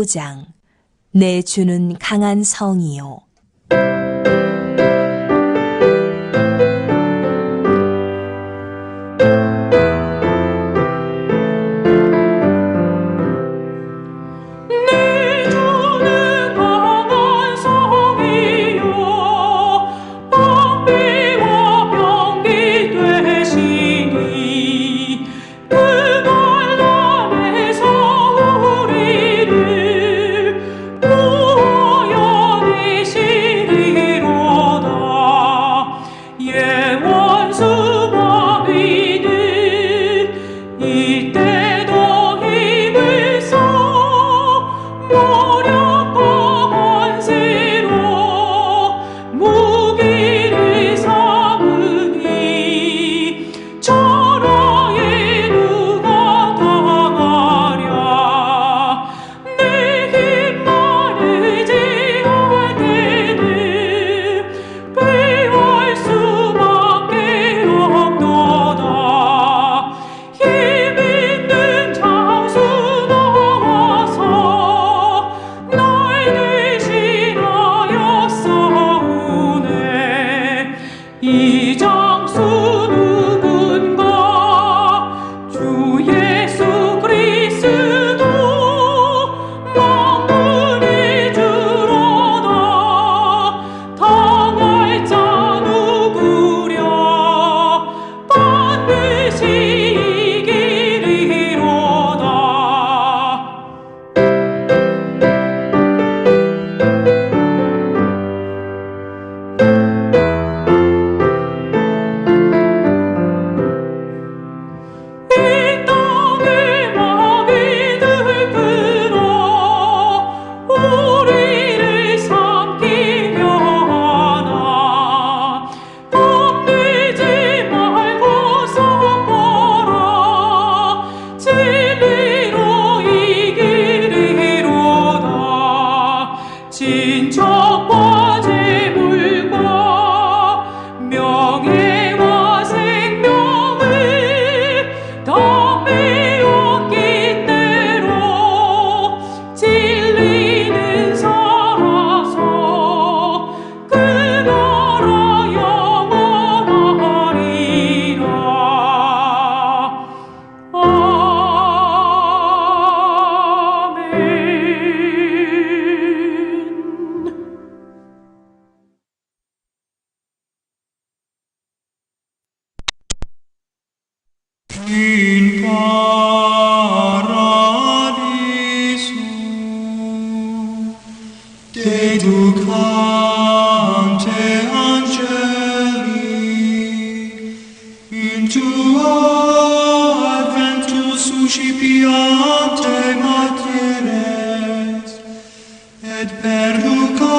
15장 내 주는 강한 성이요 In paradiso dedicante angeli in tua adventus suscipiante materes et perducante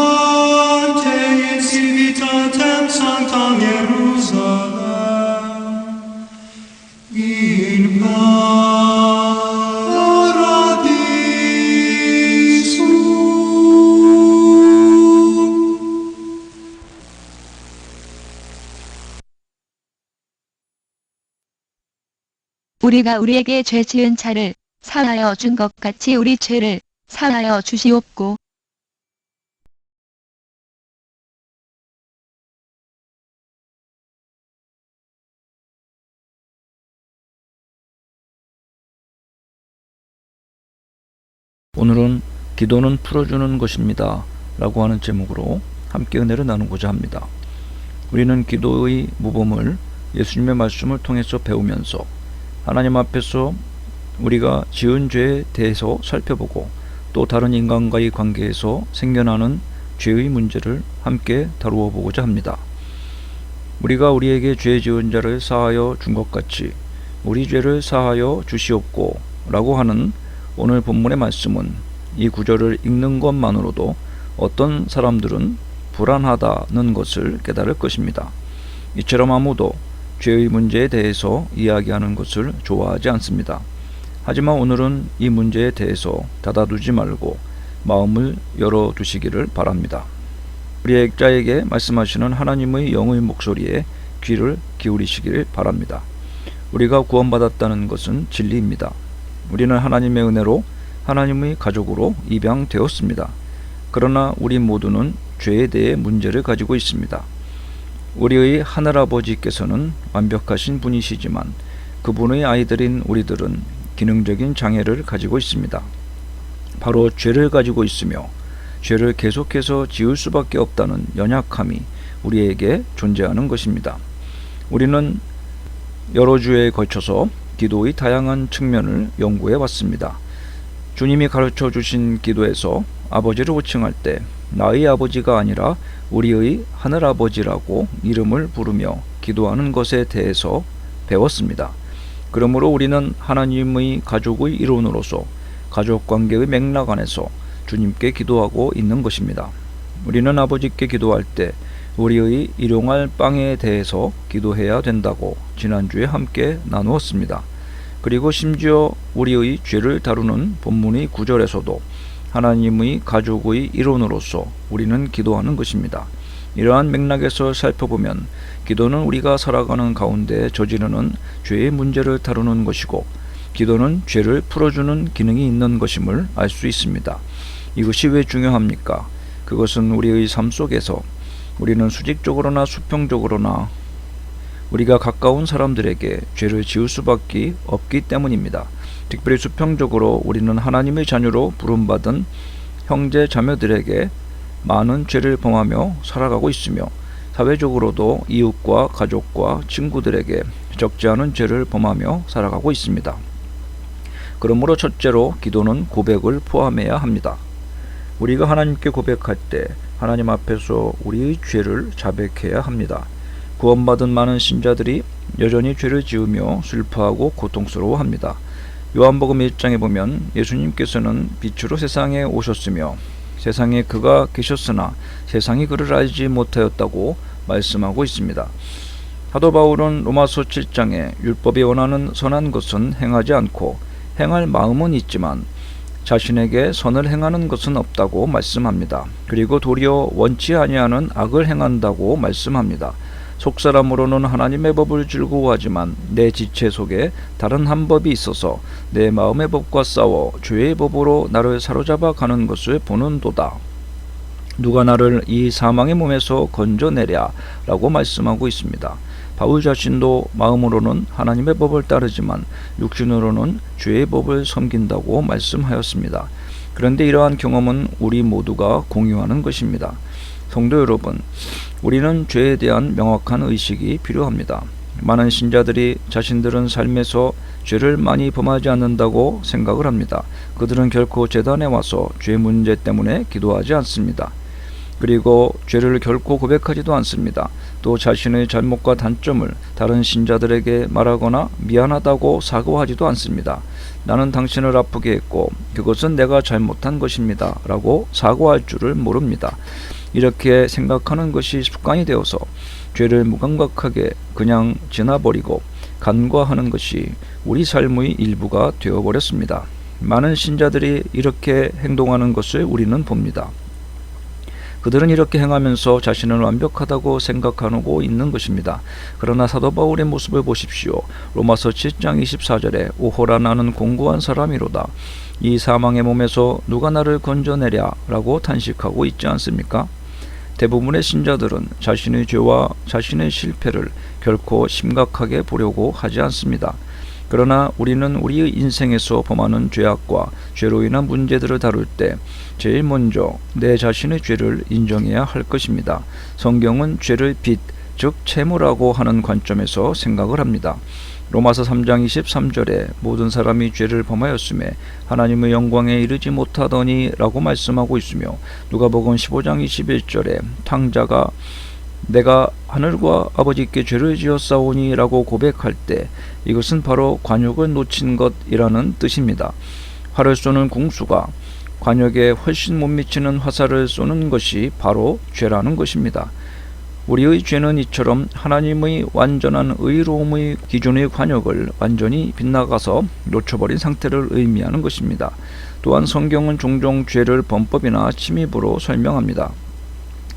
in civitatem sanctam Hierusalem in paradiso. 우리가 우리에게 죄 지은 자를 사하여 준 것 같이 우리 죄를 사하여 주시옵고 오늘은 기도는 풀어주는 것입니다 라고 하는 제목으로 함께 은혜를 나누고자 합니다. 우리는 기도의 모범을 예수님의 말씀을 통해서 배우면서 하나님 앞에서 우리가 지은 죄에 대해서 살펴보고 또 다른 인간과의 관계에서 생겨나는 죄의 문제를 함께 다루어 보고자 합니다. 우리가 우리에게 죄 지은 자를 사하여 준 것 같이 우리 죄를 사하여 주시옵고 라고 하는 오늘 본문의 말씀은 이 구절을 읽는 것만으로도 어떤 사람들은 불안하다는 것을 깨달을 것입니다. 이처럼 아무도 죄의 문제에 대해서 이야기하는 것을 좋아하지 않습니다. 하지만 오늘은 이 문제에 대해서 닫아두지 말고 마음을 열어두시기를 바랍니다. 우리 액자에게 말씀하시는 하나님의 영의 목소리에 귀를 기울이시기를 바랍니다. 우리가 구원받았다는 것은 진리입니다. 우리는 하나님의 은혜로 하나님의 가족으로 입양되었습니다. 그러나 우리 모두는 죄에 대해 문제를 가지고 있습니다. 우리의 하늘아버지께서는 완벽하신 분이시지만 그분의 아이들인 우리들은 기능적인 장애를 가지고 있습니다. 바로 죄를 가지고 있으며 죄를 계속해서 지을 수밖에 없다는 연약함이 우리에게 존재하는 것입니다. 우리는 여러 주에 걸쳐서 기도의 다양한 측면을 연구해 왔습니다. 주님이 가르쳐 주신 기도에서 아버지를 호칭할 때 나의 아버지가 아니라 우리의 하늘아버지라고 이름을 부르며 기도하는 것에 대해서 배웠습니다. 그러므로 우리는 하나님의 가족의 일원으로서 가족관계의 맥락 안에서 주님께 기도하고 있는 것입니다. 우리는 아버지께 기도할 때 우리의 일용할 빵에 대해서 기도해야 된다고 지난주에 함께 나누었습니다. 그리고 심지어 우리의 죄를 다루는 본문의 구절에서도 하나님의 가족의 일원으로서 우리는 기도하는 것입니다. 이러한 맥락에서 살펴보면 기도는 우리가 살아가는 가운데 저지르는 죄의 문제를 다루는 것이고 기도는 죄를 풀어주는 기능이 있는 것임을 알 수 있습니다. 이것이 왜 중요합니까? 그것은 우리의 삶 속에서 우리는 수직적으로나 수평적으로나 우리가 가까운 사람들에게 죄를 지을 수밖에 없기 때문입니다. 특별히 수평적으로 우리는 하나님의 자녀로 부름받은 형제 자매들에게 많은 죄를 범하며 살아가고 있으며 사회적으로도 이웃과 가족과 친구들에게 적지 않은 죄를 범하며 살아가고 있습니다. 그러므로 첫째로 기도는 고백을 포함해야 합니다. 우리가 하나님께 고백할 때 하나님 앞에서 우리의 죄를 자백해야 합니다. 구원받은 많은 신자들이 여전히 죄를 지으며 슬퍼하고 고통스러워합니다. 요한복음 1장에 보면 예수님께서는 빛으로 세상에 오셨으며 세상에 그가 계셨으나 세상이 그를 알지 못하였다고 말씀하고 있습니다. 사도 바울은 로마서 7장에 율법이 원하는 선한 것은 행하지 않고 행할 마음은 있지만 자신에게 선을 행하는 것은 없다고 말씀합니다. 그리고 도리어 원치 아니하는 악을 행한다고 말씀합니다. 속사람으로는 하나님의 법을 즐거워하지만 내 지체 속에 다른 한 법이 있어서 내 마음의 법과 싸워 죄의 법으로 나를 사로잡아 가는 것을 보는도다. 누가 나를 이 사망의 몸에서 건져내랴 라고 말씀하고 있습니다. 바울 자신도 마음으로는 하나님의 법을 따르지만 육신으로는 죄의 법을 섬긴다고 말씀하였습니다. 그런데 이러한 경험은 우리 모두가 공유하는 것입니다. 성도 여러분, 우리는 죄에 대한 명확한 의식이 필요합니다. 많은 신자들이 자신들은 삶에서 죄를 많이 범하지 않는다고 생각을 합니다. 그들은 결코 제단에 와서 죄 문제 때문에 기도하지 않습니다. 그리고 죄를 결코 고백하지도 않습니다. 또 자신의 잘못과 단점을 다른 신자들에게 말하거나 미안하다고 사과하지도 않습니다. 나는 당신을 아프게 했고 그것은 내가 잘못한 것입니다 라고 사과할 줄을 모릅니다. 이렇게 생각하는 것이 습관이 되어서 죄를 무감각하게 그냥 지나버리고 간과하는 것이 우리 삶의 일부가 되어버렸습니다. 많은 신자들이 이렇게 행동하는 것을 우리는 봅니다. 그들은 이렇게 행하면서 자신을 완벽하다고 생각하고 있는 것입니다. 그러나 사도 바울의 모습을 보십시오. 로마서 7장 24절에 오호라 나는 공고한 사람이로다. 이 사망의 몸에서 누가 나를 건져내랴 라고 탄식하고 있지 않습니까? 대부분의 신자들은 자신의 죄와 자신의 실패를 결코 심각하게 보려고 하지 않습니다. 그러나 우리는 우리의 인생에서 범하는 죄악과 죄로 인한 문제들을 다룰 때 제일 먼저 내 자신의 죄를 인정해야 할 것입니다. 성경은 죄를 빚, 즉 채무라고 하는 관점에서 생각을 합니다. 로마서 3장 23절에 모든 사람이 죄를 범하였음에 하나님의 영광에 이르지 못하더니 라고 말씀하고 있으며 누가복음 15장 21절에 탕자가 내가 하늘과 아버지께 죄를 지었사오니 라고 고백할 때 이것은 바로 관역을 놓친 것이라는 뜻입니다. 활을 쏘는 궁수가 관역에 훨씬 못 미치는 화살을 쏘는 것이 바로 죄라는 것입니다. 우리의 죄는 이처럼 하나님의 완전한 의로움의 기준의 관역을 완전히 빗나가서 놓쳐버린 상태를 의미하는 것입니다. 또한 성경은 종종 죄를 범법이나 침입으로 설명합니다.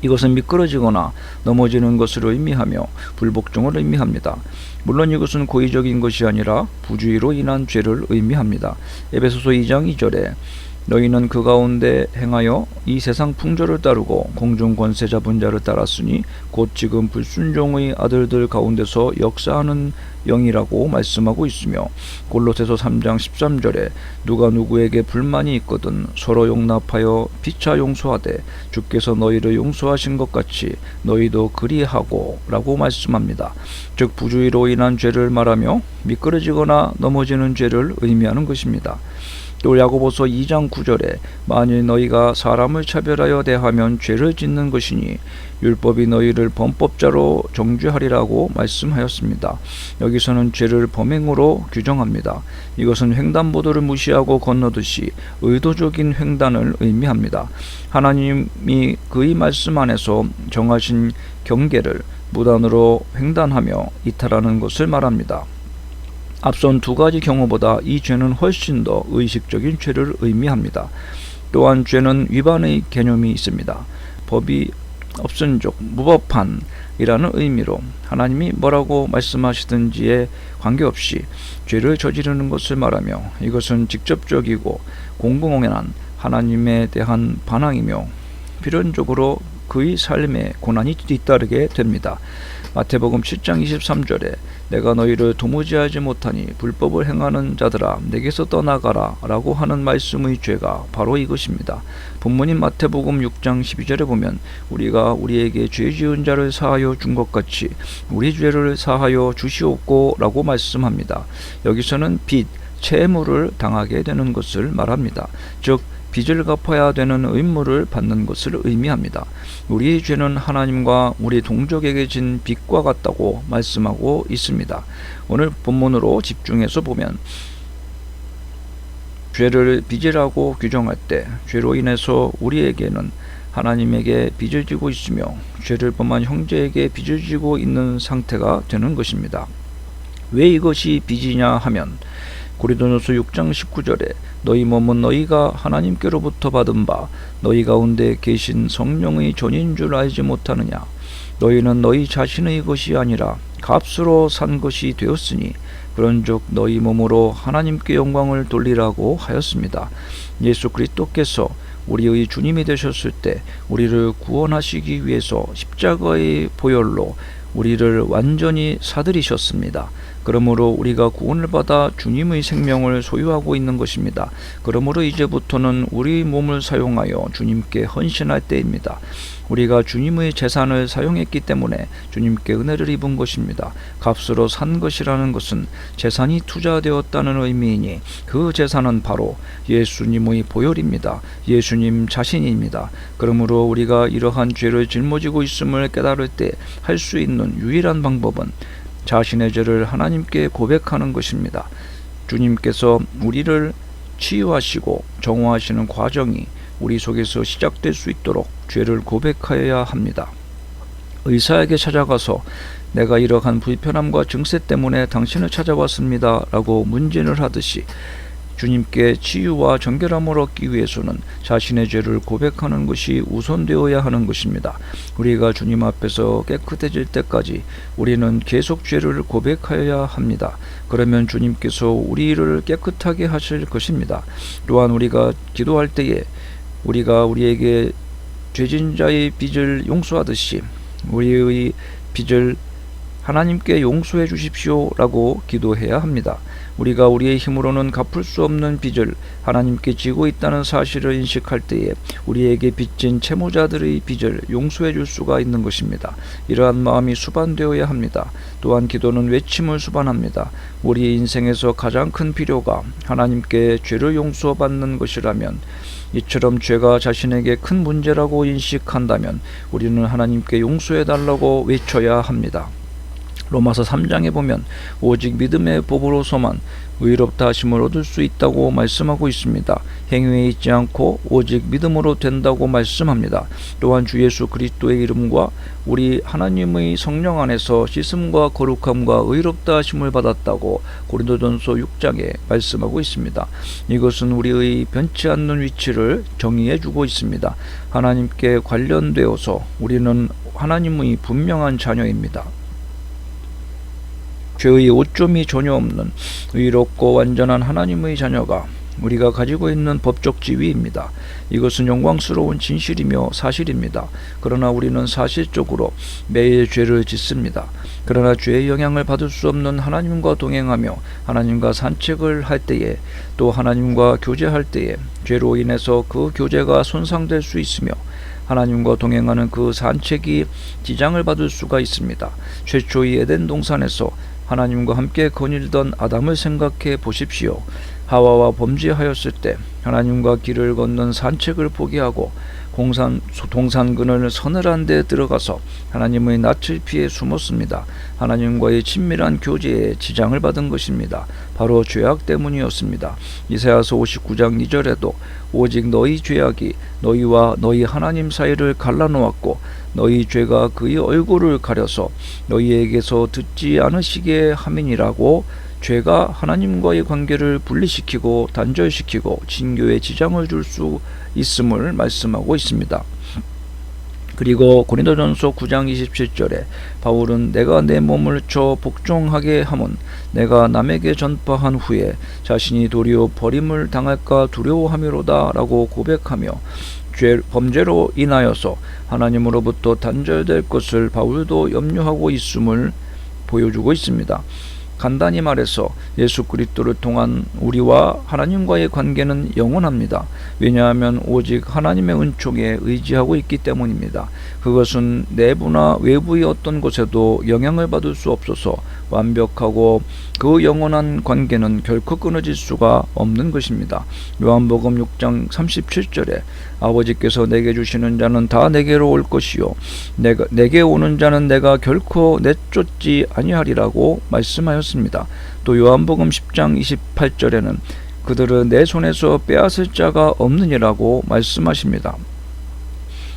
이것은 미끄러지거나 넘어지는 것을 의미하며 불복종을 의미합니다. 물론 이것은 고의적인 것이 아니라 부주의로 인한 죄를 의미합니다. 에베소서 2장 2절에 너희는 그 가운데 행하여 이 세상 풍조를 따르고 공중 권세 잡은 자를 따랐으니 곧 지금 불순종의 아들들 가운데서 역사하는 영이라고 말씀하고 있으며, 골로새서 3장 13절에 누가 누구에게 불만이 있거든 서로 용납하여 피차 용서하되 주께서 너희를 용서하신 것 같이 너희도 그리하고 라고 말씀합니다. 즉 부주의로 인한 죄를 말하며 미끄러지거나 넘어지는 죄를 의미하는 것입니다. 또 야고보서 2장 9절에 만일 너희가 사람을 차별하여 대하면 죄를 짓는 것이니 율법이 너희를 범법자로 정죄하리라고 말씀하였습니다. 여기서는 죄를 범행으로 규정합니다. 이것은 횡단보도를 무시하고 건너듯이 의도적인 횡단을 의미합니다. 하나님이 그의 말씀 안에서 정하신 경계를 무단으로 횡단하며 이탈하는 것을 말합니다. 앞선 두 가지 경우보다 이 죄는 훨씬 더 의식적인 죄를 의미합니다. 또한 죄는 위반의 개념이 있습니다. 법이 없은족, 무법한이라는 의미로 하나님이 뭐라고 말씀하시든지에 관계없이 죄를 저지르는 것을 말하며, 이것은 직접적이고 공공연한 하나님에 대한 반항이며 필연적으로 그의 삶에 고난이 뒤따르게 됩니다. 마태복음 7장 23절에 내가 너희를 도무지하지 못하니 불법을 행하는 자들아 내게서 떠나가라 라고 하는 말씀의 죄가 바로 이것입니다. 본문인 마태복음 6장 12절에 보면 우리가 우리에게 죄 지은 자를 사하여 준 것 같이 우리 죄를 사하여 주시옵고 라고 말씀합니다. 여기서는 빚, 채무를 당하게 되는 것을 말합니다. 즉 빚을 갚아야 되는 의무를 받는 것을 의미합니다. 우리의 죄는 하나님과 우리 동족에게 진 빚과 같다고 말씀하고 있습니다. 오늘 본문으로 집중해서 보면 죄를 빚이라고 규정할 때 죄로 인해서 우리에게는 하나님에게 빚을 지고 있으며 죄를 범한 형제에게 빚을 지고 있는 상태가 되는 것입니다. 왜 이것이 빚이냐 하면 고린도전서 6장 19절에 너희 몸은 너희가 하나님께로부터 받은 바 너희 가운데 계신 성령의 존인 줄 알지 못하느냐. 너희는 너희 자신의 것이 아니라 값으로 산 것이 되었으니 그런즉 너희 몸으로 하나님께 영광을 돌리라고 하였습니다. 예수 그리스도께서 우리의 주님이 되셨을 때 우리를 구원하시기 위해서 십자가의 보혈로 우리를 완전히 사들이셨습니다. 그러므로 우리가 구원을 받아 주님의 생명을 소유하고 있는 것입니다. 그러므로 이제부터는 우리 몸을 사용하여 주님께 헌신할 때입니다. 우리가 주님의 재산을 사용했기 때문에 주님께 은혜를 입은 것입니다. 값으로 산 것이라는 것은 재산이 투자되었다는 의미이니 그 재산은 바로 예수님의 보혈입니다. 예수님 자신입니다. 그러므로 우리가 이러한 죄를 짊어지고 있음을 깨달을 때 할 수 있는 유일한 방법은 자신의 죄를 하나님께 고백하는 것입니다. 주님께서 우리를 치유하시고 정화하시는 과정이 우리 속에서 시작될 수 있도록 죄를 고백하여야 합니다. 의사에게 찾아가서 내가 이러한 불편함과 증세 때문에 당신을 찾아왔습니다 라고 문진을 하듯이 주님께 치유와 정결함을 얻기 위해서는 자신의 죄를 고백하는 것이 우선되어야 하는 것입니다. 우리가 주님 앞에서 깨끗해질 때까지 우리는 계속 죄를 고백하여야 합니다. 그러면 주님께서 우리를 깨끗하게 하실 것입니다. 또한 우리가 기도할 때에 우리가 우리에게 죄진 자의 빚을 용서하듯이 우리의 빚을 하나님께 용서해 주십시오 라고 기도해야 합니다. 우리가 우리의 힘으로는 갚을 수 없는 빚을 하나님께 지고 있다는 사실을 인식할 때에 우리에게 빚진 채무자들의 빚을 용서해 줄 수가 있는 것입니다. 이러한 마음이 수반되어야 합니다. 또한 기도는 외침을 수반합니다. 우리 인생에서 가장 큰 필요가 하나님께 죄를 용서받는 것이라면, 이처럼 죄가 자신에게 큰 문제라고 인식한다면 우리는 하나님께 용서해 달라고 외쳐야 합니다. 로마서 3장에 보면 오직 믿음의 법으로서만 의롭다 하심을 얻을 수 있다고 말씀하고 있습니다. 행위에 있지 않고 오직 믿음으로 된다고 말씀합니다. 또한 주 예수 그리스도의 이름과 우리 하나님의 성령 안에서 씻음과 거룩함과 의롭다 하심을 받았다고 고린도전서 6장에 말씀하고 있습니다. 이것은 우리의 변치 않는 위치를 정의해 주고 있습니다. 하나님께 관련되어서 우리는 하나님의 분명한 자녀입니다. 죄의 오점이 전혀 없는 의롭고 완전한 하나님의 자녀가 우리가 가지고 있는 법적 지위입니다. 이것은 영광스러운 진실이며 사실입니다. 그러나 우리는 사실적으로 매일 죄를 짓습니다. 그러나 죄의 영향을 받을 수 없는 하나님과 동행하며 하나님과 산책을 할 때에 또 하나님과 교제할 때에 죄로 인해서 그 교제가 손상될 수 있으며 하나님과 동행하는 그 산책이 지장을 받을 수가 있습니다. 최초의 에덴 동산에서 하나님과 함께 거닐던 아담을 생각해 보십시오. 하와와 범죄하였을 때 하나님과 길을 걷는 산책을 포기하고 동산근을 서늘한 데 들어가서 하나님의 낯을 피해 숨었습니다. 하나님과의 친밀한 교제에 지장을 받은 것입니다. 바로 죄악 때문이었습니다. 이사야서 59장 2절에도 오직 너희 죄악이 너희와 너희 하나님 사이를 갈라놓았고 너희 죄가 그의 얼굴을 가려서 너희에게서 듣지 않으시게 함이니라고 죄가 하나님과의 관계를 분리시키고 단절시키고 진교에 지장을 줄 수 있음을 말씀하고 있습니다. 그리고 고린도전서 9장 27절에 바울은 내가 내 몸을 쳐 복종하게 함은 내가 남에게 전파한 후에 자신이 도리어 버림을 당할까 두려워함이로다 라고 고백하며 범죄로 인하여서 하나님으로부터 단절될 것을 바울도 염려하고 있음을 보여주고 있습니다. 간단히 말해서 예수 그리스도를 통한 우리와 하나님과의 관계는 영원합니다. 왜냐하면 오직 하나님의 은총에 의지하고 있기 때문입니다. 그것은 내부나 외부의 어떤 곳에도 영향을 받을 수 없어서 완벽하고 그 영원한 관계는 결코 끊어질 수가 없는 것입니다. 요한복음 6장 37절에 아버지께서 내게 주시는 자는 다 내게로 올 것이요 내게 오는 자는 내가 결코 내쫓지 아니하리라고 말씀하였습니다. 또 요한복음 10장 28절에는 그들은 내 손에서 빼앗을 자가 없느니라고 말씀하십니다.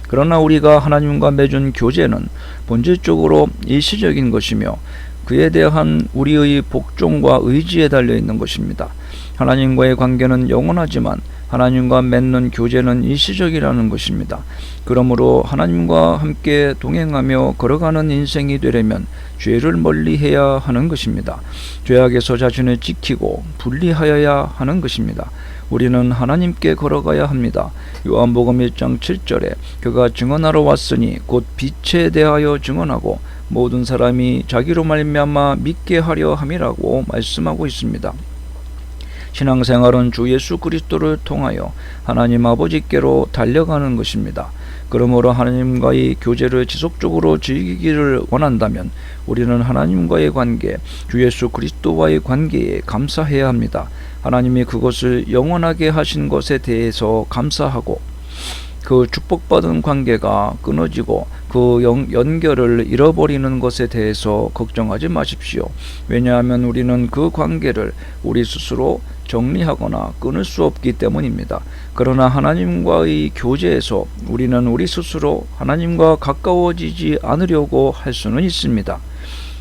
그러나 우리가 하나님과 맺은 교제는 본질적으로 일시적인 것이며 그에 대한 우리의 복종과 의지에 달려있는 것입니다. 하나님과의 관계는 영원하지만 하나님과 맺는 교제는 일시적이라는 것입니다. 그러므로 하나님과 함께 동행하며 걸어가는 인생이 되려면 죄를 멀리해야 하는 것입니다. 죄악에서 자신을 지키고 분리하여야 하는 것입니다. 우리는 하나님께 걸어가야 합니다. 요한복음 1장 7절에 그가 증언하러 왔으니 곧 빛에 대하여 증언하고 모든 사람이 자기로 말미암아 믿게 하려 함이라고 말씀하고 있습니다. 신앙생활은 주 예수 그리스도를 통하여 하나님 아버지께로 달려가는 것입니다. 그러므로 하나님과의 교제를 지속적으로 즐기기를 원한다면 우리는 하나님과의 관계, 주 예수 그리스도와의 관계에 감사해야 합니다. 하나님이 그것을 영원하게 하신 것에 대해서 감사하고 그 축복받은 관계가 끊어지고 그 연결을 잃어버리는 것에 대해서 걱정하지 마십시오. 왜냐하면 우리는 그 관계를 우리 스스로 정리하거나 끊을 수 없기 때문입니다. 그러나 하나님과의 교제에서 우리는 우리 스스로 하나님과 가까워지지 않으려고 할 수는 있습니다.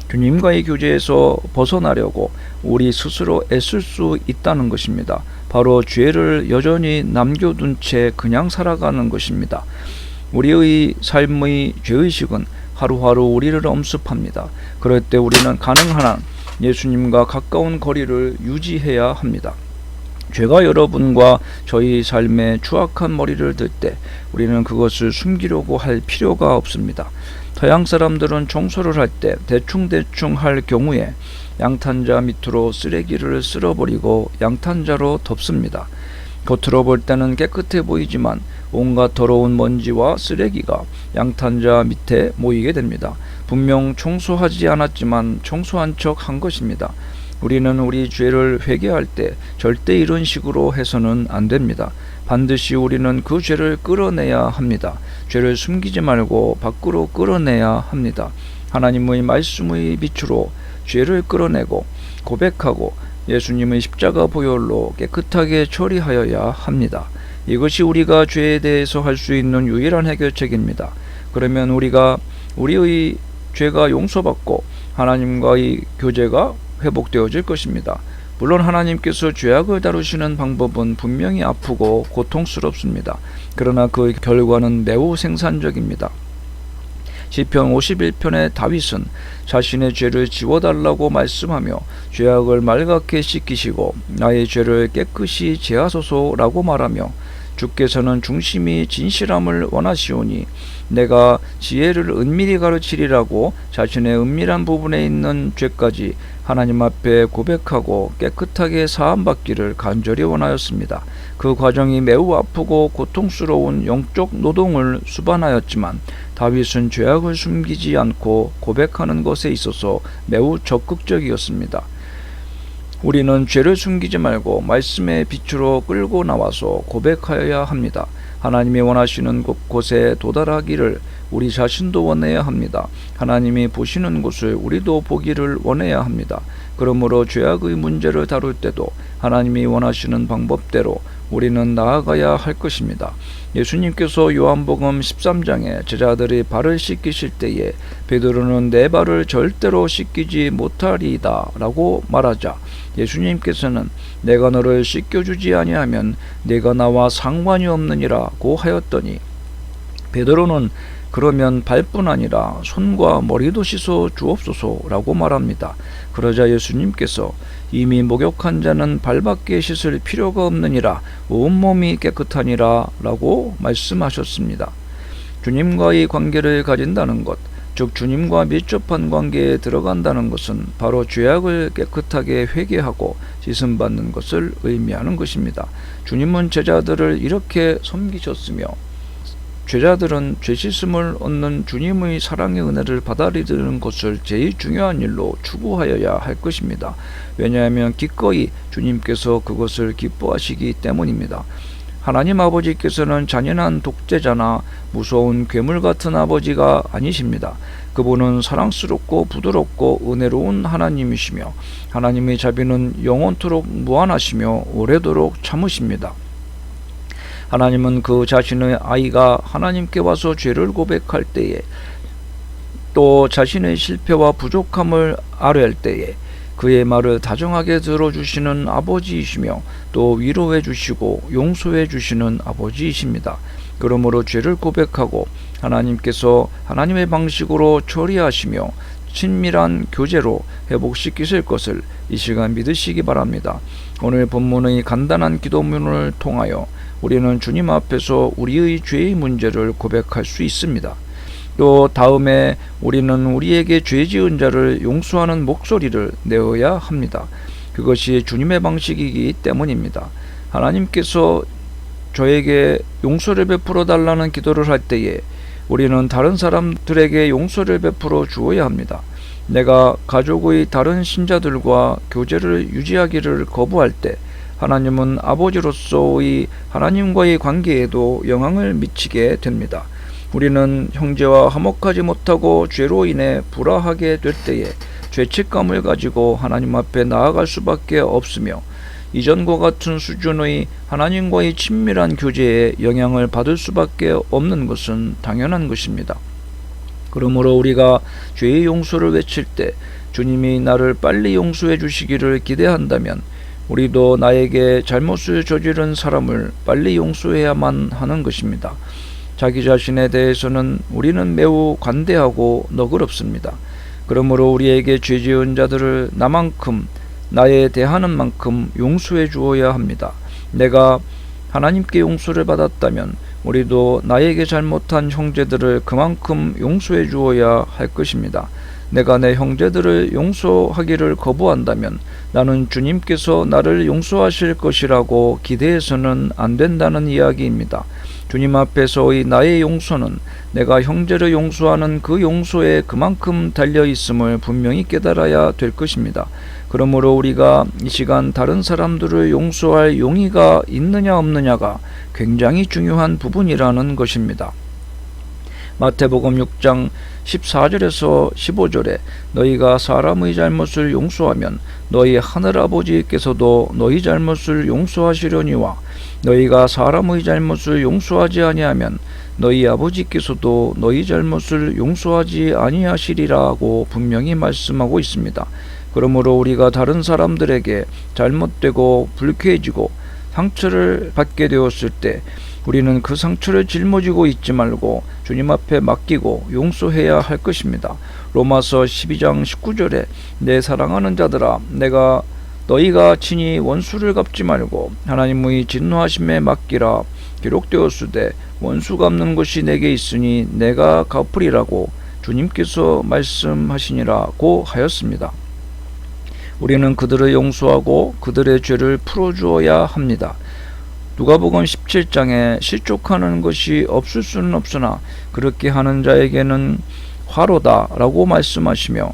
주님과의 교제에서 벗어나려고 우리 스스로 애쓸 수 있다는 것입니다. 바로 죄를 여전히 남겨둔 채 그냥 살아가는 것입니다. 우리의 삶의 죄의식은 하루하루 우리를 엄습합니다. 그럴 때 우리는 가능한 한 예수님과 가까운 거리를 유지해야 합니다. 죄가 여러분과 저희 삶에 추악한 머리를 들 때 우리는 그것을 숨기려고 할 필요가 없습니다. 서양 사람들은 청소를 할 때 대충 할 경우에 양탄자 밑으로 쓰레기를 쓸어버리고 양탄자로 덮습니다. 겉으로 볼 때는 깨끗해 보이지만 온갖 더러운 먼지와 쓰레기가 양탄자 밑에 모이게 됩니다. 분명 청소하지 않았지만 청소한 척 한 것입니다. 우리는 우리 죄를 회개할 때 절대 이런 식으로 해서는 안 됩니다. 반드시 우리는 그 죄를 끌어내야 합니다. 죄를 숨기지 말고 밖으로 끌어내야 합니다. 하나님의 말씀의 빛으로 죄를 끌어내고 고백하고 예수님의 십자가 보혈로 깨끗하게 처리하여야 합니다. 이것이 우리가 죄에 대해서 할 수 있는 유일한 해결책입니다. 그러면 우리의 죄가 용서받고 하나님과의 교제가 회복되어질 것입니다. 물론 하나님께서 죄악을 다루시는 방법은 분명히 아프고 고통스럽습니다. 그러나 그 결과는 매우 생산적입니다. 시편 51편의 다윗은 자신의 죄를 지워달라고 말씀하며 죄악을 말갛게 씻기시고 나의 죄를 깨끗이 제하소서라고 말하며 주께서는 중심이 진실함을 원하시오니 내가 지혜를 은밀히 가르치리라고 자신의 은밀한 부분에 있는 죄까지 하나님 앞에 고백하고 깨끗하게 사함받기를 간절히 원하였습니다. 그 과정이 매우 아프고 고통스러운 영적 노동을 수반하였지만 다윗은 죄악을 숨기지 않고 고백하는 것에 있어서 매우 적극적이었습니다. 우리는 죄를 숨기지 말고 말씀의 빛으로 끌고 나와서 고백하여야 합니다. 하나님이 원하시는 곳에 도달하기를 우리 자신도 원해야 합니다. 하나님이 보시는 곳을 우리도 보기를 원해야 합니다. 그러므로 죄악의 문제를 다룰 때도 하나님이 원하시는 방법대로 우리는 나아가야 할 것입니다. 예수님께서 요한복음 13장에 제자들이 발을 씻기실 때에 베드로는 내 발을 절대로 씻기지 못하리이다 라고 말하자 예수님께서는 내가 너를 씻겨주지 아니하면 네가 나와 상관이 없느니라고 하였더니 베드로는 그러면 발뿐 아니라 손과 머리도 씻어 주옵소서라고 말합니다. 그러자 예수님께서 이미 목욕한 자는 발밖에 씻을 필요가 없느니라 온몸이 깨끗하니라 라고 말씀하셨습니다. 주님과의 관계를 가진다는 것, 즉 주님과 밀접한 관계에 들어간다는 것은 바로 죄악을 깨끗하게 회개하고 씻음받는 것을 의미하는 것입니다. 주님은 제자들을 이렇게 섬기셨으며 죄자들은 죄씻음을 얻는 주님의 사랑의 은혜를 받아들이는 것을 제일 중요한 일로 추구하여야 할 것입니다. 왜냐하면 기꺼이 주님께서 그것을 기뻐하시기 때문입니다. 하나님 아버지께서는 잔인한 독재자나 무서운 괴물 같은 아버지가 아니십니다. 그분은 사랑스럽고 부드럽고 은혜로운 하나님이시며 하나님의 자비는 영원토록 무한하시며 오래도록 참으십니다. 하나님은 그 자신의 아이가 하나님께 와서 죄를 고백할 때에 또 자신의 실패와 부족함을 아뢰할 때에 그의 말을 다정하게 들어주시는 아버지이시며 또 위로해 주시고 용서해 주시는 아버지이십니다. 그러므로 죄를 고백하고 하나님께서 하나님의 방식으로 처리하시며 친밀한 교제로 회복시키실 것을 이 시간 믿으시기 바랍니다. 오늘 본문의 간단한 기도문을 통하여 우리는 주님 앞에서 우리의 죄의 문제를 고백할 수 있습니다. 또 다음에 우리는 우리에게 죄 지은 자를 용서하는 목소리를 내어야 합니다. 그것이 주님의 방식이기 때문입니다. 하나님께서 저에게 용서를 베풀어 달라는 기도를 할 때에 우리는 다른 사람들에게 용서를 베풀어 주어야 합니다. 내가 가족의 다른 신자들과 교제를 유지하기를 거부할 때 하나님은 아버지로서의 하나님과의 관계에도 영향을 미치게 됩니다. 우리는 형제와 화목하지 못하고 죄로 인해 불화하게 될 때에 죄책감을 가지고 하나님 앞에 나아갈 수밖에 없으며 이전과 같은 수준의 하나님과의 친밀한 교제에 영향을 받을 수밖에 없는 것은 당연한 것입니다. 그러므로 우리가 죄의 용서를 외칠 때 주님이 나를 빨리 용서해 주시기를 기대한다면 우리도 나에게 잘못을 저지른 사람을 빨리 용서해야만 하는 것입니다. 자기 자신에 대해서는 우리는 매우 관대하고 너그럽습니다. 그러므로 우리에게 죄 지은 자들을 나에 대하는 만큼 용서해 주어야 합니다. 내가 하나님께 용서를 받았다면 우리도 나에게 잘못한 형제들을 그만큼 용서해 주어야 할 것입니다. 내가 내 형제들을 용서하기를 거부한다면 나는 주님께서 나를 용서하실 것이라고 기대해서는 안 된다는 이야기입니다. 주님 앞에서의 나의 용서는 내가 형제를 용서하는 그 용서에 그만큼 달려있음을 분명히 깨달아야 될 것입니다. 그러므로 우리가 이 시간 다른 사람들을 용서할 용의가 있느냐 없느냐가 굉장히 중요한 부분이라는 것입니다. 마태복음 6장 14절에서 15절에 너희가 사람의 잘못을 용서하면 너희 하늘아버지께서도 너희 잘못을 용서하시려니와 너희가 사람의 잘못을 용서하지 아니하면 너희 아버지께서도 너희 잘못을 용서하지 아니하시리라고 분명히 말씀하고 있습니다. 그러므로 우리가 다른 사람들에게 잘못되고 불쾌해지고 상처를 받게 되었을 때 우리는 그 상처를 짊어지고 있지 말고 주님 앞에 맡기고 용서해야 할 것입니다. 로마서 12장 19절에 내 사랑하는 자들아 내가 너희가 친히 원수를 갚지 말고 하나님의 진노하심에 맡기라. 기록되었으되 원수 갚는 것이 내게 있으니 내가 갚으리라고 주님께서 말씀하시니라고 하였습니다. 우리는 그들을 용서하고 그들의 죄를 풀어주어야 합니다. 누가복음 17장에 실족하는 것이 없을 수는 없으나 그렇게 하는 자에게는 화로다 라고 말씀하시며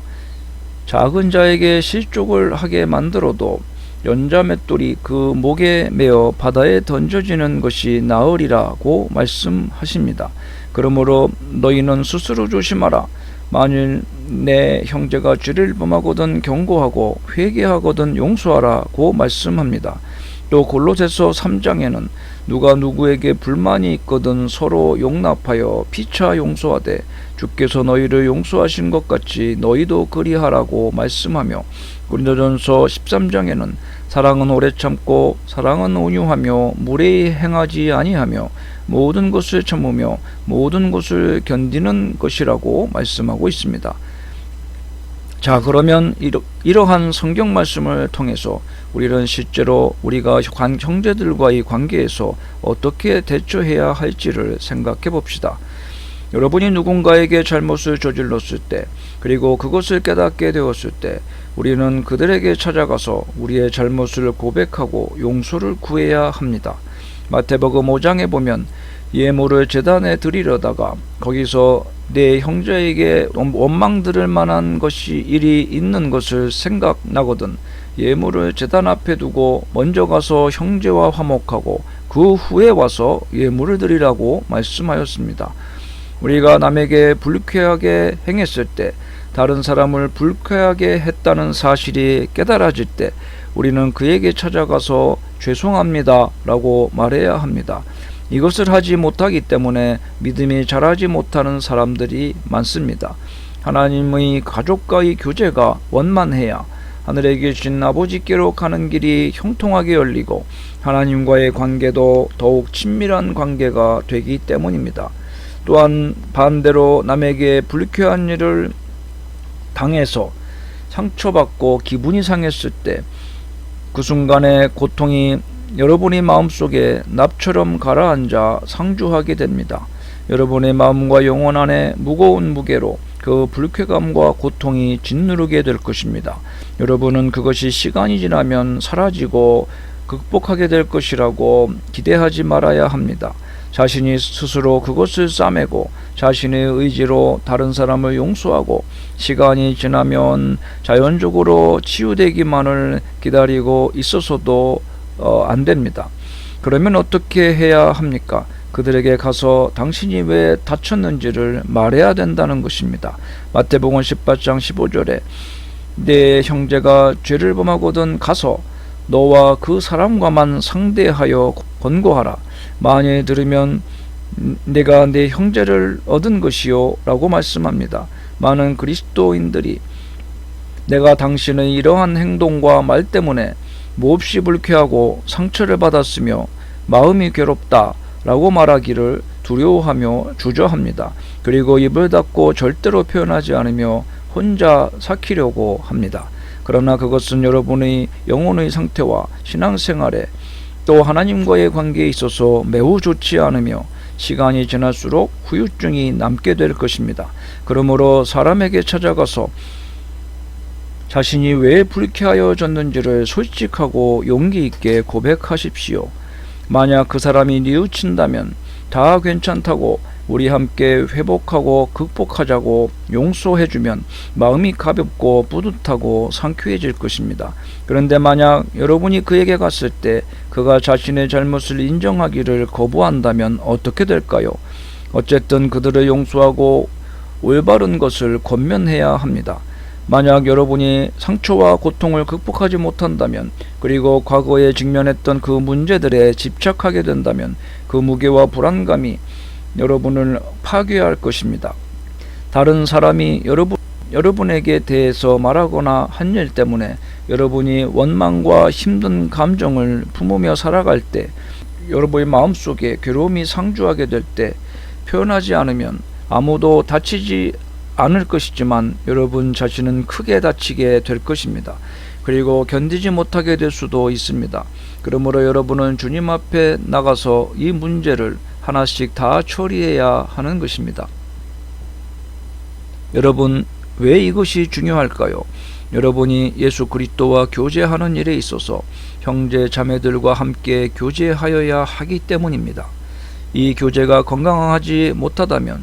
작은 자에게 실족을 하게 만들어도 연자맷돌이 그 목에 매어 바다에 던져지는 것이 나으리라고 말씀하십니다. 그러므로 너희는 스스로 조심하라. 만일 내 형제가 죄를 범하거든 경고하고 회개하거든 용서하라고 말씀합니다. 또 골로새서 3장에는 누가 누구에게 불만이 있거든 서로 용납하여 피차 용서하되 주께서 너희를 용서하신 것 같이 너희도 그리하라고 말씀하며 고린도전서 13장에는 사랑은 오래 참고 사랑은 온유하며 무례히 행하지 아니하며 모든 것을 참으며 모든 것을 견디는 것이라고 말씀하고 있습니다. 자, 그러면 이러한 성경 말씀을 통해서 우리는 실제로 우리가 형제들과의 관계에서 어떻게 대처해야 할지를 생각해 봅시다. 여러분이 누군가에게 잘못을 저질렀을 때 그리고 그것을 깨닫게 되었을 때 우리는 그들에게 찾아가서 우리의 잘못을 고백하고 용서를 구해야 합니다. 마태복음 5장에 보면 예물을 제단에 드리려다가 거기서 내 형제에게 원망 들을 만한 것이 일이 있는 것을 생각나거든 예물을 제단 앞에 두고 먼저 가서 형제와 화목하고 그 후에 와서 예물을 드리라고 말씀하였습니다. 우리가 남에게 불쾌하게 행했을 때 다른 사람을 불쾌하게 했다는 사실이 깨달아질 때 우리는 그에게 찾아가서 죄송합니다 라고 말해야 합니다. 이것을 하지 못하기 때문에 믿음이 자라지 못하는 사람들이 많습니다. 하나님의 가족과의 교제가 원만해야 하늘에 계신 아버지께로 가는 길이 형통하게 열리고 하나님과의 관계도 더욱 친밀한 관계가 되기 때문입니다. 또한 반대로 남에게 불쾌한 일을 당해서 상처받고 기분이 상했을 때 그 순간의 고통이 여러분의 마음속에 납처럼 가라앉아 상주하게 됩니다. 여러분의 마음과 영혼 안에 무거운 무게로 그 불쾌감과 고통이 짓누르게 될 것입니다. 여러분은 그것이 시간이 지나면 사라지고 극복하게 될 것이라고 기대하지 말아야 합니다. 자신이 스스로 그것을 싸매고 자신의 의지로 다른 사람을 용서하고 시간이 지나면 자연적으로 치유되기만을 기다리고 있어서도 안 됩니다. 그러면 어떻게 해야 합니까? 그들에게 가서 당신이 왜 다쳤는지를 말해야 된다는 것입니다. 마태복음 18장 15절에 내 형제가 죄를 범하거든 가서 너와 그 사람과만 상대하여 권고하라. 만일 들으면 내가 내 형제를 얻은 것이요 라고 말씀합니다. 많은 그리스도인들이 내가 당신의 이러한 행동과 말 때문에 몹시 불쾌하고 상처를 받았으며 마음이 괴롭다 라고 말하기를 두려워하며 주저합니다. 그리고 입을 닫고 절대로 표현하지 않으며 혼자 삭히려고 합니다. 그러나 그것은 여러분의 영혼의 상태와 신앙생활에 또 하나님과의 관계에 있어서 매우 좋지 않으며 시간이 지날수록 후유증이 남게 될 것입니다. 그러므로 사람에게 찾아가서 자신이 왜 불쾌하여졌는지를 솔직하고 용기 있게 고백하십시오. 만약 그 사람이 뉘우친다면 다 괜찮다고 우리 함께 회복하고 극복하자고 용서해주면 마음이 가볍고 뿌듯하고 상쾌해질 것입니다. 그런데 만약 여러분이 그에게 갔을 때 그가 자신의 잘못을 인정하기를 거부한다면 어떻게 될까요? 어쨌든 그들을 용서하고 올바른 것을 권면해야 합니다. 만약 여러분이 상처와 고통을 극복하지 못한다면, 그리고 과거에 직면했던 그 문제들에 집착하게 된다면 그 무게와 불안감이 여러분을 파괴할 것입니다. 다른 사람이 여러분에게 대해서 말하거나 한 일 때문에 여러분이 원망과 힘든 감정을 품으며 살아갈 때, 여러분의 마음속에 괴로움이 상주하게 될 때 표현하지 않으면 아무도 다치지 않을 것이지만 여러분 자신은 크게 다치게 될 것입니다. 그리고 견디지 못하게 될 수도 있습니다. 그러므로 여러분은 주님 앞에 나가서 이 문제를 하나씩 다 처리해야 하는 것입니다. 여러분, 왜 이것이 중요할까요? 여러분이 예수 그리스도와 교제하는 일에 있어서 형제 자매들과 함께 교제하여야 하기 때문입니다. 이 교제가 건강하지 못하다면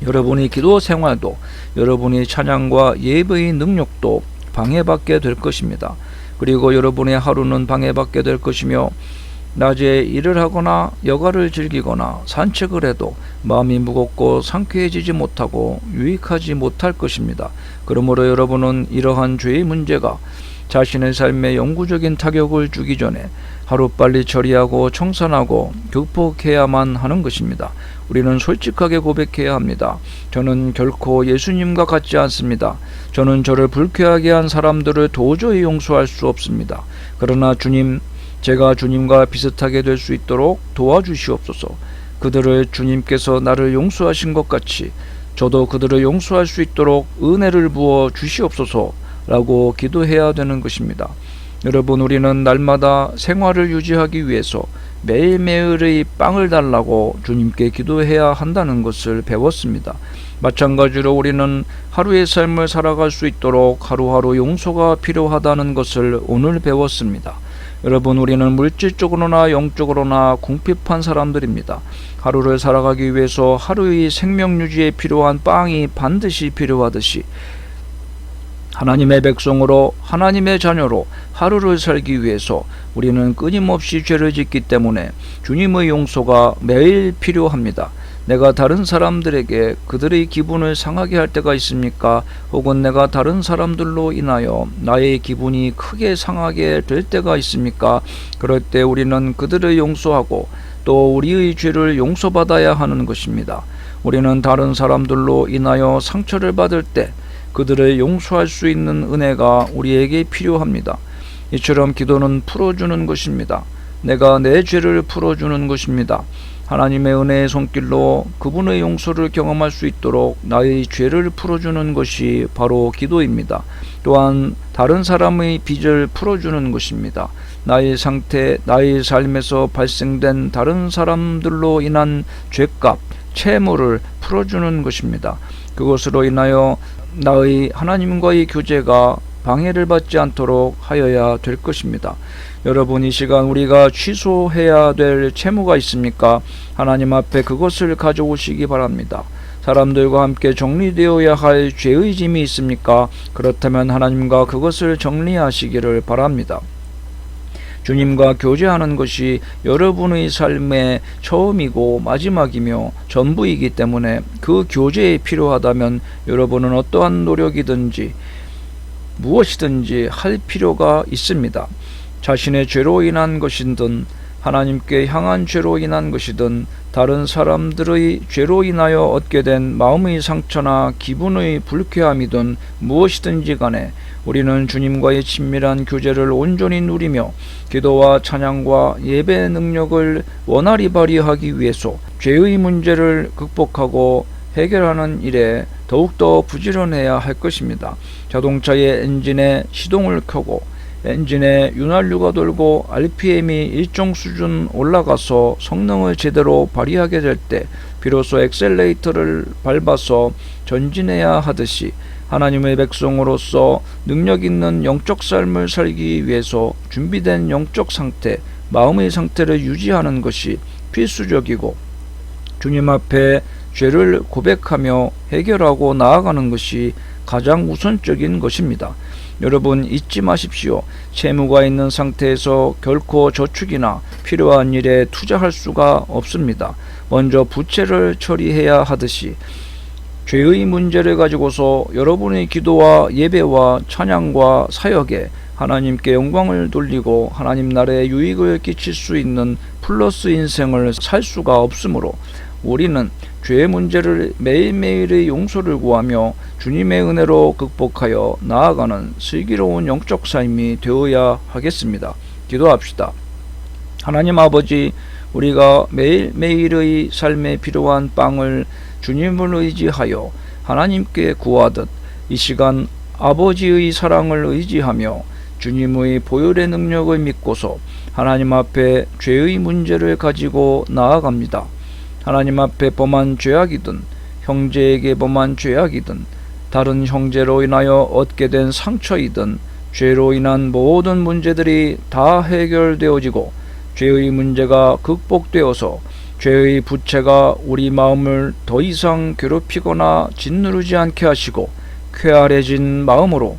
여러분의 기도 생활도, 여러분의 찬양과 예배의 능력도 방해받게 될 것입니다. 그리고 여러분의 하루는 방해받게 될 것이며, 낮에 일을 하거나 여가를 즐기거나 산책을 해도 마음이 무겁고 상쾌해지지 못하고 유익하지 못할 것입니다. 그러므로 여러분은 이러한 죄의 문제가 자신의 삶에 영구적인 타격을 주기 전에 하루빨리 처리하고 청산하고 극복해야만 하는 것입니다. 우리는 솔직하게 고백해야 합니다. 저는 결코 예수님과 같지 않습니다. 저는 저를 불쾌하게 한 사람들을 도저히 용서할 수 없습니다. 그러나 주님, 제가 주님과 비슷하게 될 수 있도록 도와주시옵소서. 그들을 주님께서 나를 용서하신 것 같이 저도 그들을 용서할 수 있도록 은혜를 부어 주시옵소서 라고 기도해야 되는 것입니다. 여러분, 우리는 날마다 생활을 유지하기 위해서 매일매일의 빵을 달라고 주님께 기도해야 한다는 것을 배웠습니다. 마찬가지로 우리는 하루의 삶을 살아갈 수 있도록 하루하루 용서가 필요하다는 것을 오늘 배웠습니다. 여러분, 우리는 물질적으로나 영적으로나 궁핍한 사람들입니다. 하루를 살아가기 위해서 하루의 생명 유지에 필요한 빵이 반드시 필요하듯이 하나님의 백성으로, 하나님의 자녀로 하루를 살기 위해서 우리는 끊임없이 죄를 짓기 때문에 주님의 용서가 매일 필요합니다. 내가 다른 사람들에게 그들의 기분을 상하게 할 때가 있습니까? 혹은 내가 다른 사람들로 인하여 나의 기분이 크게 상하게 될 때가 있습니까? 그럴 때 우리는 그들을 용서하고 또 우리의 죄를 용서받아야 하는 것입니다. 우리는 다른 사람들로 인하여 상처를 받을 때 그들을 용서할 수 있는 은혜가 우리에게 필요합니다. 이처럼 기도는 풀어주는 것입니다. 내가 내 죄를 풀어주는 것입니다. 하나님의 은혜의 손길로 그분의 용서를 경험할 수 있도록 나의 죄를 풀어주는 것이 바로 기도입니다. 또한 다른 사람의 빚을 풀어주는 것입니다. 나의 상태, 나의 삶에서 발생된 다른 사람들로 인한 죄값, 채무를 풀어주는 것입니다. 그것으로 인하여 나의 하나님과의 교제가 방해를 받지 않도록 하여야 될 것입니다. 여러분, 이 시간 우리가 취소해야 될 채무가 있습니까? 하나님 앞에 그것을 가져오시기 바랍니다. 사람들과 함께 정리되어야 할 죄의 짐이 있습니까? 그렇다면 하나님과 그것을 정리하시기를 바랍니다. 주님과 교제하는 것이 여러분의 삶의 처음이고 마지막이며 전부이기 때문에 그 교제에 필요하다면 여러분은 어떠한 노력이든지 무엇이든지 할 필요가 있습니다. 자신의 죄로 인한 것이든 하나님께 향한 죄로 인한 것이든 다른 사람들의 죄로 인하여 얻게 된 마음의 상처나 기분의 불쾌함이든 무엇이든지 간에 우리는 주님과의 친밀한 교제를 온전히 누리며 기도와 찬양과 예배 능력을 원활히 발휘하기 위해서 죄의 문제를 극복하고 해결하는 일에 더욱더 부지런해야 할 것입니다. 자동차의 엔진에 시동을 켜고 엔진에 윤활유가 돌고 RPM이 일정 수준 올라가서 성능을 제대로 발휘하게 될 때 비로소 엑셀레이터를 밟아서 전진해야 하듯이 하나님의 백성으로서 능력 있는 영적 삶을 살기 위해서 준비된 영적 상태, 마음의 상태를 유지하는 것이 필수적이고 주님 앞에 죄를 고백하며 해결하고 나아가는 것이 가장 우선적인 것입니다. 여러분, 잊지 마십시오. 채무가 있는 상태에서 결코 저축이나 필요한 일에 투자할 수가 없습니다. 먼저 부채를 처리해야 하듯이 죄의 문제를 가지고서 여러분의 기도와 예배와 찬양과 사역에 하나님께 영광을 돌리고 하나님 나라에 유익을 끼칠 수 있는 플러스 인생을 살 수가 없으므로 우리는 죄의 문제를 매일매일의 용서를 구하며 주님의 은혜로 극복하여 나아가는 슬기로운 영적 삶이 되어야 하겠습니다. 기도합시다. 하나님 아버지, 우리가 매일매일의 삶에 필요한 빵을 주님을 의지하여 하나님께 구하듯 이 시간 아버지의 사랑을 의지하며 주님의 보혈의 능력을 믿고서 하나님 앞에 죄의 문제를 가지고 나아갑니다. 하나님 앞에 범한 죄악이든 형제에게 범한 죄악이든 다른 형제로 인하여 얻게 된 상처이든 죄로 인한 모든 문제들이 다 해결되어지고 죄의 문제가 극복되어서 죄의 부채가 우리 마음을 더 이상 괴롭히거나 짓누르지 않게 하시고 쾌활해진 마음으로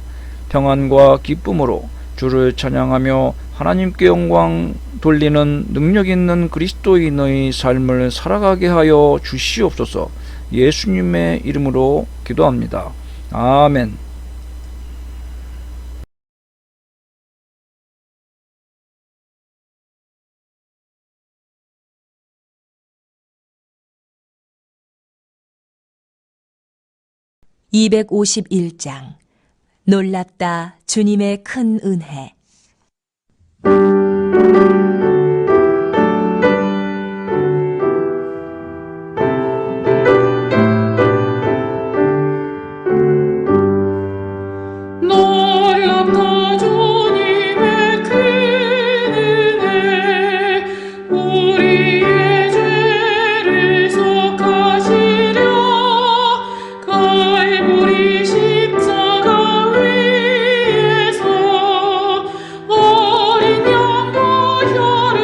평안과 기쁨으로 주를 찬양하며 하나님께 영광 돌리는 능력 있는 그리스도인의 삶을 살아가게 하여 주시옵소서. 예수님의 이름으로 기도합니다. 아멘. (251장) 놀랍다 주님의 큰 은혜. 놀랍다 주님의 큰 은혜, 우리의 죄를 속하시려 갈보리 십자가 위에서 어린 양과 혀를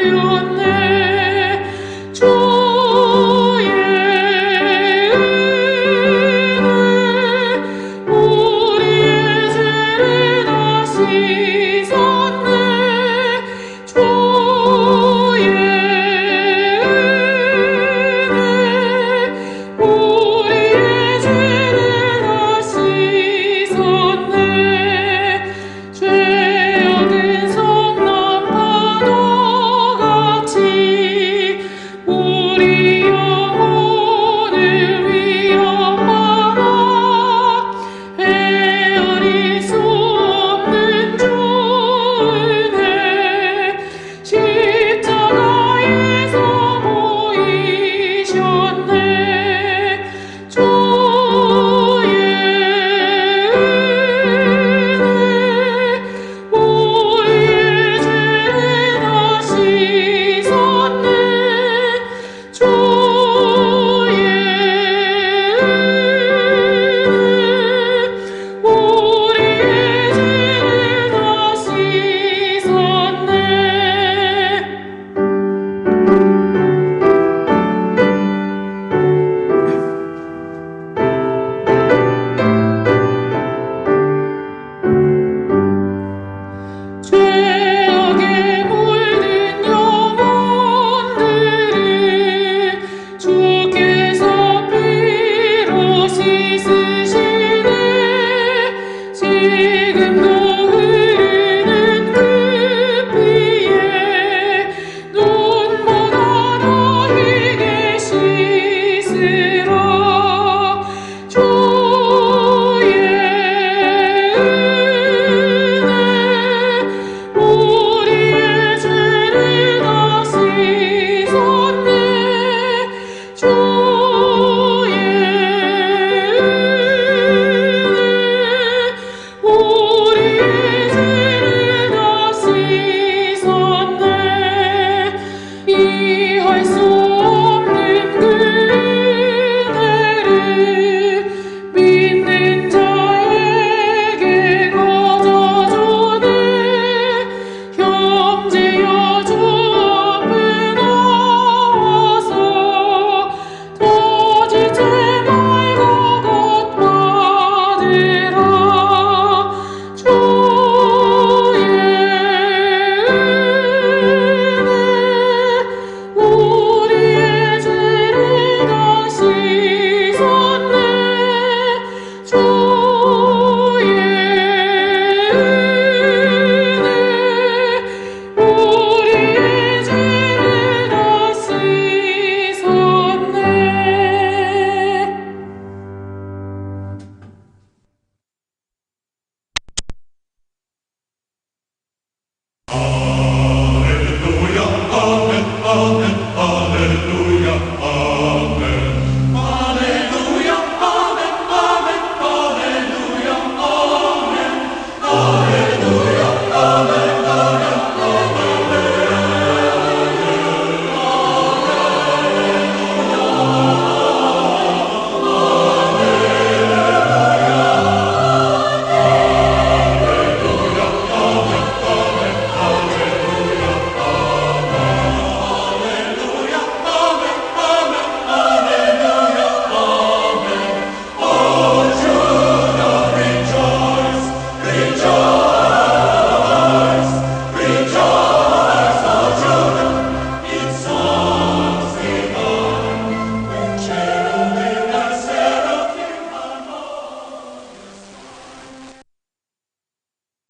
흘렸네. 주의 우리의 죄를 다 씻었네. 주의 우리의 죄를 다 씻었네. 죄악은 성난파도같이 우리 영혼을 위협하나 헤아릴 수 없는 주 은혜, 십자가에서 보이셨네. 주의 은혜, 우리의 죄를 다 씻었네. 주의 은혜, 우리의 죄를 다 씻었네. 죄악에 물든 영혼들을 주께서 피로 씻으